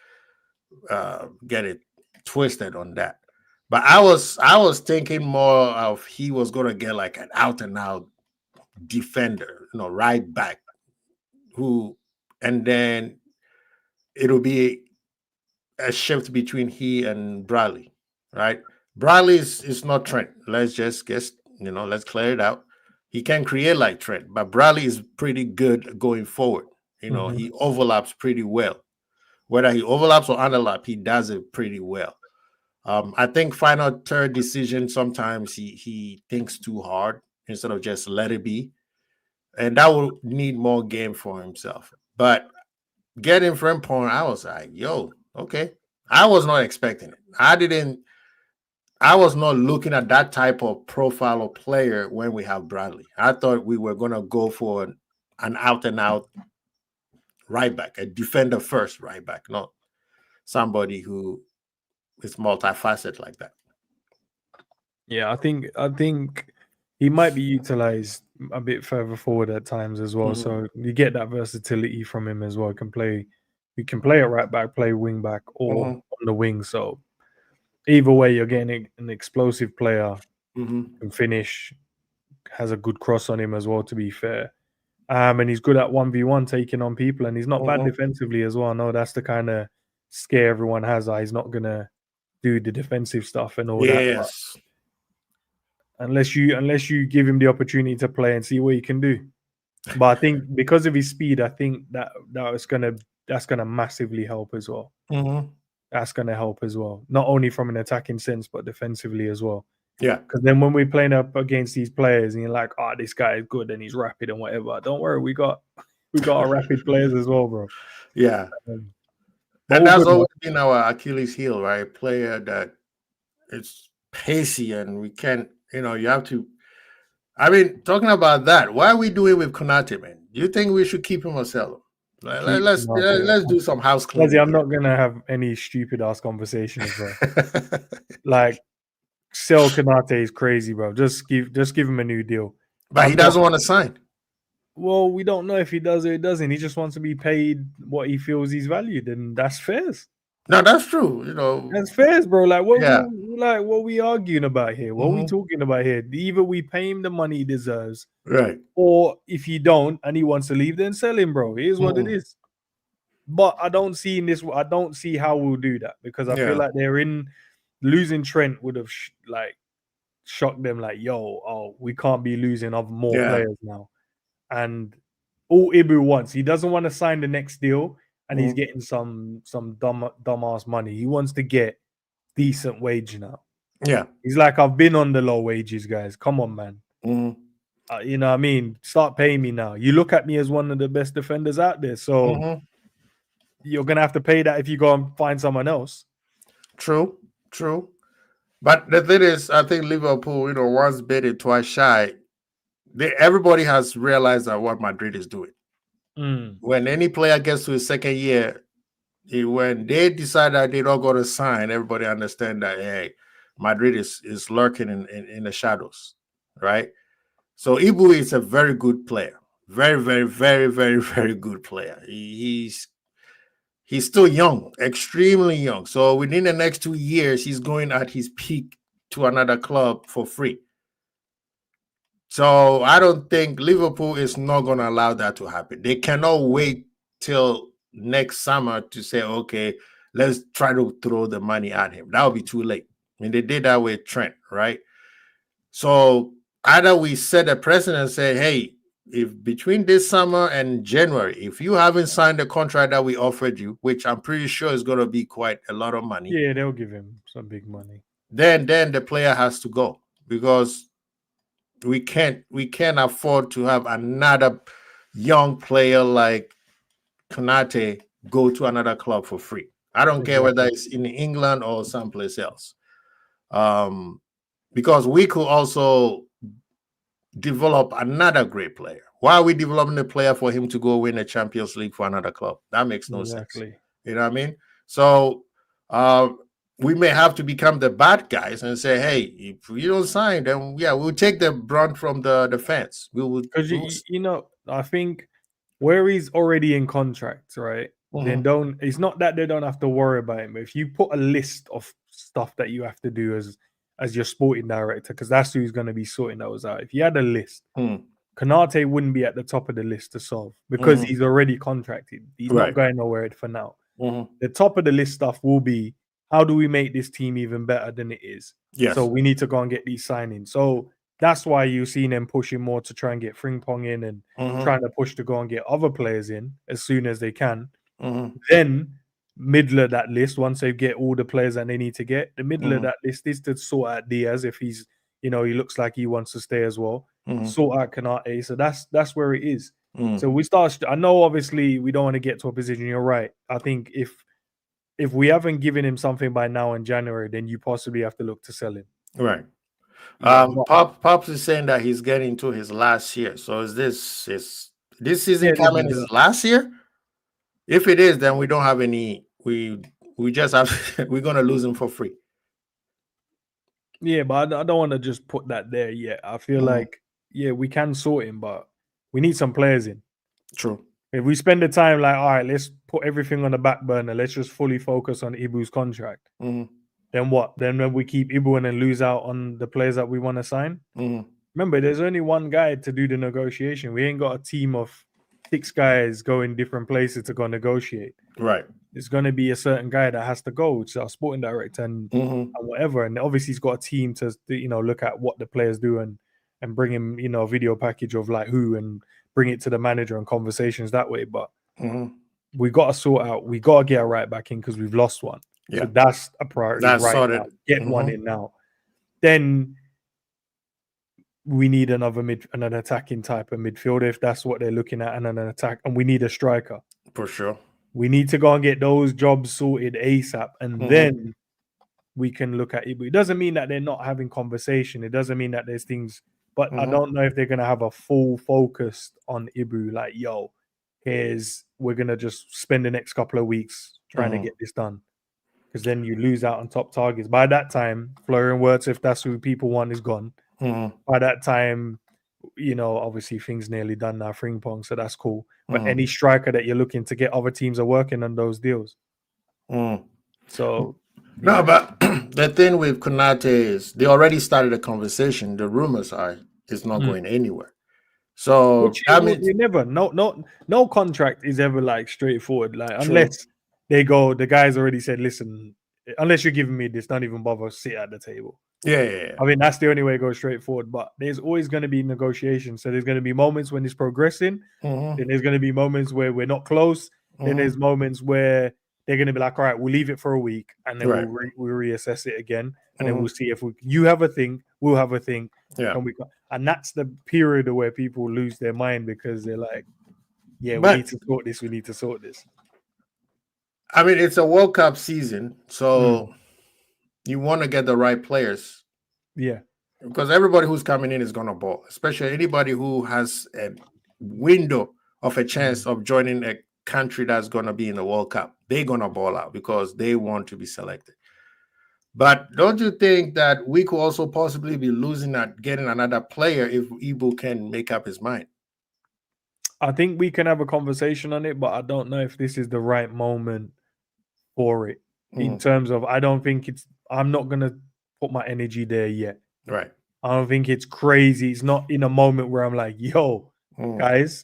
get it twisted on that. But I was thinking more of he was gonna get like an out and out defender, right back, and then it'll be a shift between he and Bradley, right? Bradley is not Trent. Let's just let's clear it out. He can create like Trent, but Bradley is pretty good going forward. He overlaps pretty well. Whether he overlaps or underlap, he does it pretty well. I think final third decision, sometimes he thinks too hard instead of just let it be. And that will need more game for himself. But getting Frimpong, I was like, yo, okay. I was not expecting it. I was not looking at that type of profile of player when we have Bradley. I thought we were going to go for an out-and-out right back, a defender first right back, not somebody who is multifaceted like that. Yeah, I think he might be utilized a bit further forward at times as well. So you get that versatility from him as well. He can play a right back, play wing back, or on the wing. So either way, you're getting an explosive player, can finish, has a good cross on him as well, to be fair. And he's good at 1v1 taking on people, and he's not bad defensively as well. No, that's the kind of scare everyone has. He's not gonna do the defensive stuff and all that. Unless you give him the opportunity to play and see what he can do. But I think because of his speed, I think that's gonna massively help as well. That's gonna help as well, not only from an attacking sense but defensively as well. Yeah, because then when we're playing up against these players and you're like, oh, this guy is good and he's rapid and whatever, don't worry, we got our rapid players as well, bro. Yeah, and that's always been our Achilles heel, right? Player that it's pacey, and we can't. You know, you have to. I mean, talking about that, why are we doing with Konate, man? Do you think we should keep him or sell him? Let's do some house cleaning. I'm not gonna have any stupid ass conversations, bro. Like, sell Konate is crazy, bro. Just give him a new deal. But he doesn't want to sign. Well, we don't know if he does or he doesn't. He just wants to be paid what he feels he's valued, and that's fair. No, that's true. You know, that's fair, bro. Like, what are we arguing about here? What are we talking about here? Either we pay him the money he deserves, right? Or if he don't and he wants to leave, then sell him, bro. It is what it is. But I don't see how we'll do that, because I feel like they're in losing Trent would have shocked them. Like, we can't be losing more players now. And all Ibu wants, he doesn't want to sign the next deal, and he's getting some dumbass money. He wants to get decent wage now. Yeah, he's like, I've been on the low wages, guys. Come on, man. You know what I mean? Start paying me now. You look at me as one of the best defenders out there, so you're gonna have to pay that if you go and find someone else. True. But the thing is, I think Liverpool, once bitten, twice shy. Everybody has realized that what Madrid is doing. When any player gets to his second year, when they decide that they're not going to sign, everybody understand that, hey, Madrid is lurking in the shadows, right? So Ibu is a very good player. Very, very, very, very, very good player. He's still young, extremely young. So within the next 2 years, he's going at his peak to another club for free. So I don't think Liverpool is not going to allow that to happen. They cannot wait till next summer to say, okay, let's try to throw the money at him. That would be too late. I mean, they did that with Trent, right? So either we set a precedent and say, hey, if between this summer and January, if you haven't signed the contract that we offered you, which I'm pretty sure is going to be quite a lot of money. Yeah, they'll give him some big money. Then the player has to go, because we can't afford to have another young player like Konate go to another club for free. I don't care whether it's in England or someplace else. Because we could also develop another great player. Why are we developing a player for him to go win a Champions League for another club? That makes no sense. You know what I mean? So we may have to become the bad guys and say, hey, if you don't sign, then we'll take the brunt from the fans. Because I think where he's already in contract, right? Then it's not that they don't have to worry about him. But if you put a list of stuff that you have to do as your sporting director, because that's who's going to be sorting those out. If you had a list, Konate wouldn't be at the top of the list to solve, because he's already contracted. He's not going nowhere for now. The top of the list stuff will be, how do we make this team even better than it is? Yes. So we need to go and get these signings. So that's why you've seen them pushing more to try and get Frimpong in, and trying to push to go and get other players in as soon as they can. Then middle of that list, once they get all the players that they need to get, the middle of that list is to sort out Diaz if he's, he looks like he wants to stay as well. Sort out Konate. So that's where it is. So we start. I know obviously we don't want to get to a position. You're right. I think if we haven't given him something by now in January, then you possibly have to look to sell him. Right. Pops is saying that he's getting to his last year. So is this season coming his last year? If it is, then we don't have any. We just have. We're gonna lose him for free. Yeah, but I don't want to just put that there yet. I feel like we can sort him, but we need some players in. True. If we spend the time like, all right, let's put everything on the back burner. Let's just fully focus on Ibu's contract. Then what? Then we keep Ibu and then lose out on the players that we want to sign. Remember, there's only one guy to do the negotiation. We ain't got a team of 6 guys going different places to go negotiate. Right. It's going to be a certain guy that has to go, which is our sporting director and whatever. And obviously, he's got a team to look at what the players do and bring him a video package of like who, and bring it to the manager and conversations that way. But we got to sort out. We got to get a right back in because we've lost one. Yeah. So that's a priority. That's right sorted. now. Get one in now. Then we need an attacking type of midfielder if that's what they're looking at, and an attack. And we need a striker. For sure. We need to go and get those jobs sorted ASAP. And then we can look at Ibu. It doesn't mean that they're not having conversation. It doesn't mean that there's things, but I don't know if they're going to have a full focus on Ibu. Like, yo, we're going to just spend the next couple of weeks trying to get this done. Because then you lose out on top targets. By that time, Florian Wirtz, if that's who people want, is gone. By that time, you know, obviously things nearly done now, Frimpong, so that's cool. But any striker that you're looking to get, other teams are working on those deals. So no, but the thing with Konate is they already started a conversation. The rumors are it's not going anywhere. So I mean, you never no contract is ever like straightforward. Like unless they go, the guys already said, listen, unless you're giving me this, don't even bother sit at the table. Yeah. I mean, that's the only way it goes straightforward. But there's always going to be negotiations. So there's going to be moments when it's progressing. Then there's going to be moments where we're not close. Then there's moments where they're going to be like, all right, we'll leave it for a week, and then we'll reassess it again, and then we'll see if you have a thing, we'll have a thing. And that's the period where people lose their mind because they're like, we need to sort this. We need to sort this. I mean, it's a World Cup season, so you want to get the right players. Yeah. Because everybody who's coming in is going to ball, especially anybody who has a window of a chance of joining a country that's going to be in the World Cup. They're going to ball out because they want to be selected. But don't you think that we could also possibly be losing at getting another player if Ibu can make up his mind? I think we can have a conversation on it, but I don't know if this is the right moment for it. In terms of, I'm not going to put my energy there yet. Right. I don't think it's crazy. It's not in a moment where I'm like, yo, guys,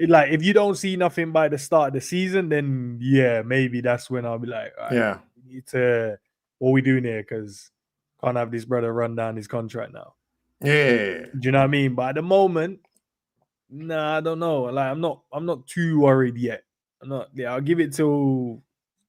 like if you don't see nothing by the start of the season, then maybe that's when I'll be like, all right, what are we doing here? Because can't have this brother run down his contract now. Yeah. Do you know what I mean? But at the moment, nah, I don't know. Like I'm not too worried yet. I'll give it till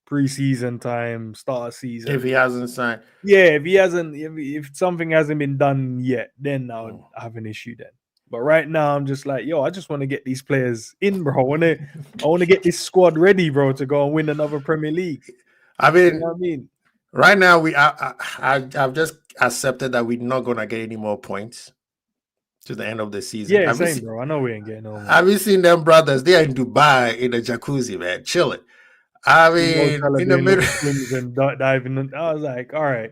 pre-season time, start of season. If he hasn't signed. Yeah, if something hasn't been done yet, then I'll have an issue then. But right now, I'm just like, yo, I just want to get these players in, bro. I want to get this squad ready, bro, to go and win another Premier League. I mean, you know what I mean? Right now, I've just accepted that we're not gonna get any more points to the end of the season. Yeah, same, bro. I know we ain't getting no more. Have you seen them brothers? They are in Dubai in the jacuzzi, man, chilling. I mean, in the middle and diving. I was like, all right,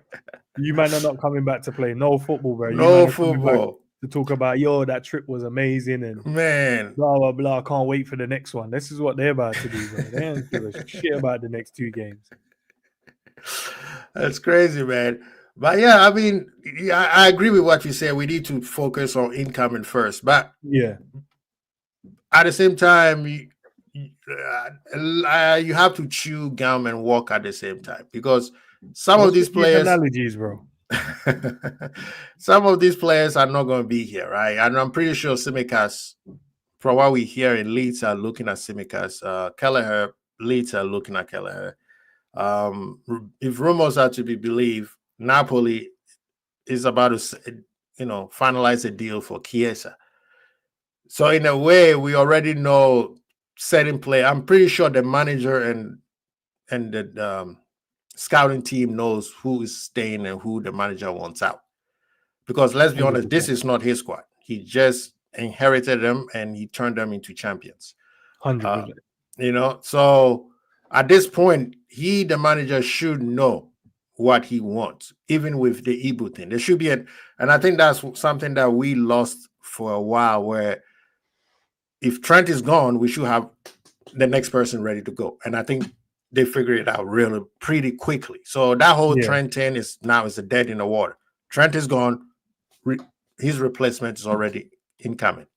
you might not coming back to play no football, bro. No football. To talk about, yo, that trip was amazing and man, blah blah blah. Can't wait for the next one. This is what they're about to do, bro. They don't give a shit about the next 2 games. That's crazy, man. But yeah, I mean, I agree with what you said. We need to focus on incoming first, but at the same time, you have to chew gum and walk at the same time because some of these players, analogies, bro. Some of these players are not going to be here, right? And I'm pretty sure Tsimikas, from what we hear in Leeds, are looking at Tsimikas. Kelleher, Leeds are looking at Kelleher. If rumors are to be believed, Napoli is about to, finalize a deal for Chiesa. So in a way, we already know setting play. I'm pretty sure the manager and the scouting team knows who is staying and who the manager wants out. Because let's be honest, this is not his squad. He just inherited them and he turned them into champions. 100%. So at this point, the manager should know what he wants, even with the Ibu thing. There should be and I think that's something that we lost for a while, where if Trent is gone, we should have the next person ready to go. And I think they figured it out really pretty quickly. So that whole Trent thing is a dead in the water. Trent is gone. His replacement is already incoming.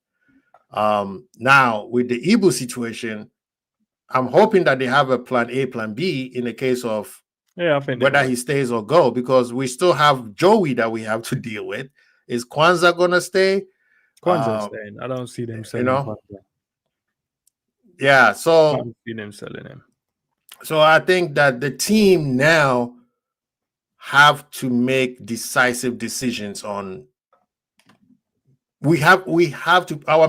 Now, with the Ibu situation, I'm hoping that they have a plan A, plan B in the case of whether he stays or go, because we still have Joey that we have to deal with. Is Kwanzaa going to stay? Kwanzaa's staying. I don't see them selling Kwanzaa. Yeah, so I don't see them selling him. So I think that the team now have to make decisive decisions on. We have to. Our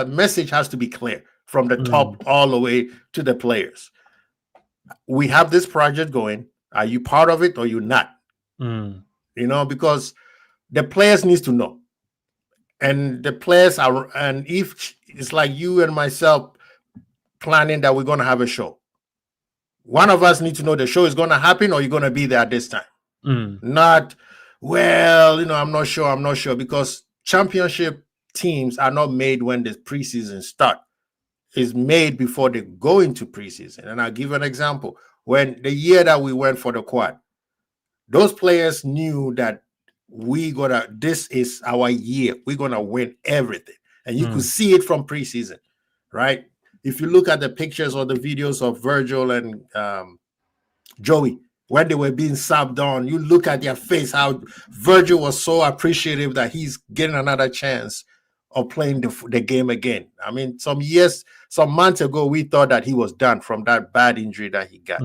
message has to be clear from the top all the way to the players. We have this project going. Are you part of it or you're not? Because the players needs to know. And the players are, and if it's like you and myself planning that we're going to have a show, one of us needs to know the show is going to happen or you're going to be there at this time. Not, well, I'm not sure, because championship teams are not made when the preseason start. It's made before they go into preseason. And I'll give an example. When the year that we went for the quad, those players knew that this is our year. We're going to win everything. And you could see it from preseason, right? If you look at the pictures or the videos of Virgil and Joey, when they were being subbed on, you look at their face, how Virgil was so appreciative that he's getting another chance of playing the game again. I mean, some months ago, we thought that he was done from that bad injury that he got.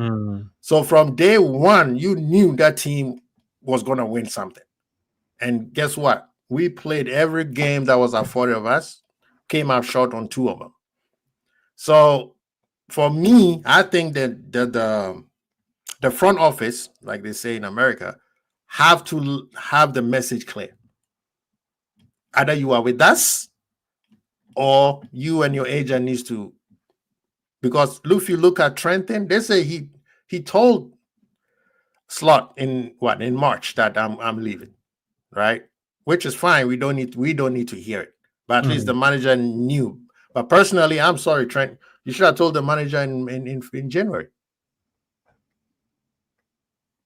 So from day one, you knew that team was going to win something. And guess what? We played every game that was afforded of us, came out short on 2 of them. So for me, I think that the front office, like they say in America, have to have the message clear. Either you are with us or you and your agent needs to, because if you look at Trenton, they say he told Slot in March that I'm leaving, right? Which is fine. We don't need to hear it. But at least the manager knew. But personally, I'm sorry, Trent. You should have told the manager in January.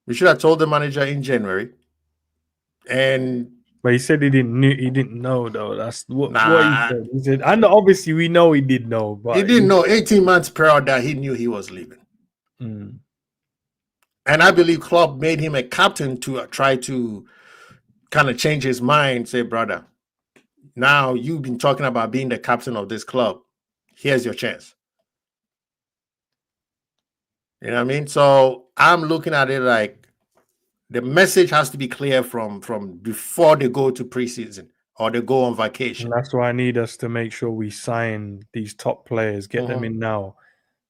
You should have told the manager in January. But he said he didn't know though. That's what he said. He said, and obviously we know he did know, but he didn't know 18 months prior that he knew he was leaving. And I believe Klopp made him a captain to try to kind of change his mind, say, brother, now you've been talking about being the captain of this club. Here's your chance. You know what I mean? So I'm looking at it like the message has to be clear from before they go to preseason or they go on vacation. And that's why I need us to make sure we sign these top players, get them in now.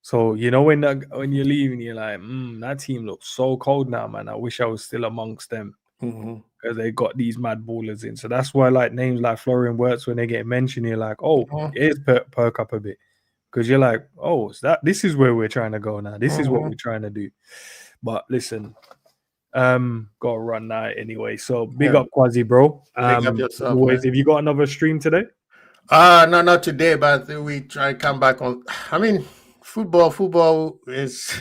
So, when you're leaving, you're like, that team looks so cold now, man. I wish I was still amongst them because they got these mad ballers in. So that's why names like Florian Wirtz, when they get mentioned, you're like, oh, it is perk up a bit. Because you're like, oh, this is where we're trying to go now. This is what we're trying to do. But listen, gotta run now anyway. So big up Quasi, bro. Big up yourself, always, have you got another stream today? No, not today, but we try to come back on. I mean, football is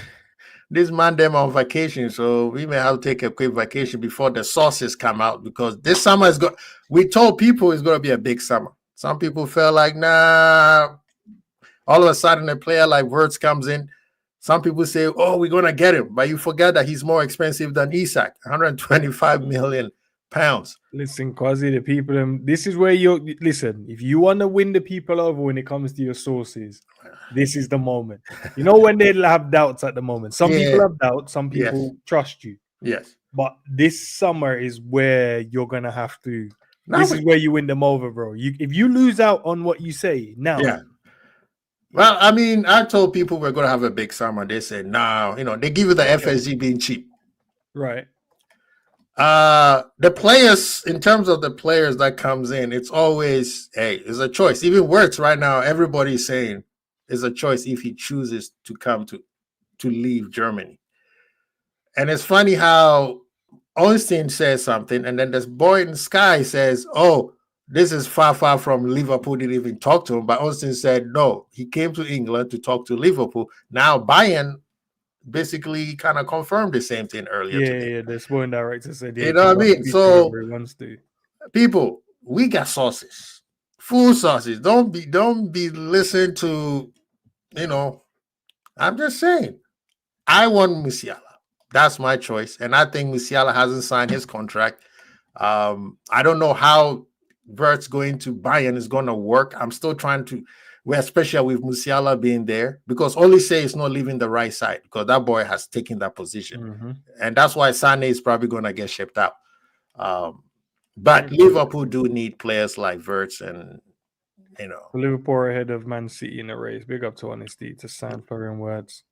this man them on vacation, so we may have to take a quick vacation before the sources come out, because this summer we told people it's going to be a big summer. Some people felt like, nah, all of a sudden a player like Wirtz comes in. Some people say, oh, we're going to get him, but you forget that he's more expensive than Isak, 125 million pounds. Listen, Quasi, the people, this is where listen, if you want to win the people over when it comes to your sources, this is the moment. When they have doubts at the moment. Some people have doubts, some people trust you. Yes. But this summer is where you're going to have to, this is where you win them over, bro. If you lose out on what you say now. Yeah. Well, I mean, I told people we're going to have a big summer. They said, no, they give you the FSG being cheap. Right. The players, in terms of the players that comes in, it's always, it's a choice. Even Wirtz right now, everybody's saying it's a choice if he chooses to come to leave Germany. And it's funny how Einstein says something, and then this boy in the sky says, oh, this is far from Liverpool, didn't even talk to him. But Austin said, no, he came to England to talk to Liverpool. Now Bayern basically kind of confirmed the same thing earlier today. Yeah, the sporting director said, you know what I mean? So people, we got sources, full sources. Don't be listening to, I'm just saying, I want Musiala. That's my choice. And I think Musiala hasn't signed his contract. I don't know how Wirtz going to Bayern is going to work. I'm still trying to, especially with Musiala being there, because Olise is not leaving the right side because that boy has taken that position. And that's why Sane is probably going to get shipped out. But Liverpool do need players like Wirtz and, Liverpool ahead of Man City in the race. Big up to Honesty to sign Florian Wirtz.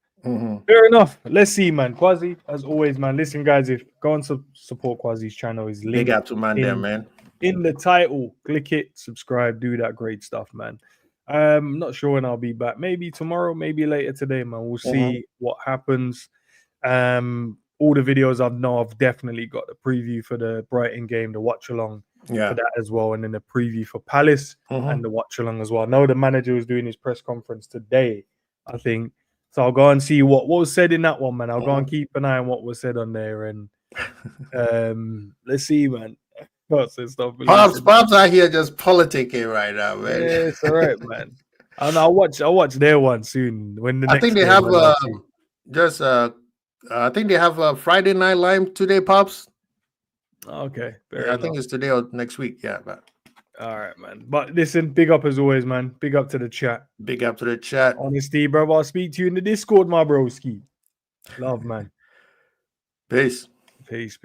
Fair enough. Let's see, man. Quasi, as always, man. Listen, guys, if go and support Quasi's channel, is linked Big up to man there, man. In the title. Click it, subscribe, do that great stuff, man. Not sure when I'll be back. Maybe tomorrow, maybe later today, man. We'll see what happens. All the videos I've definitely got the preview for the Brighton game, the watch along for that as well, and then the preview for Palace and the watch along as well. I know the manager was doing his press conference today, I think. So I'll go and see what was said in that one, man. I'll go and keep an eye on what was said on there, and let's see, man. Pops out here just politicking right now, man. Yeah, it's all right, man. I'll watch their one soon. When the I think they have I think they have a Friday Night Live today, Pops. Okay, I think it's today or next week. Yeah, but all right, man. But listen, big up as always, man. Big up to the chat. Big up to the chat. Honesty, bro. I'll speak to you in the Discord, my broski. Love, man. Peace. Peace.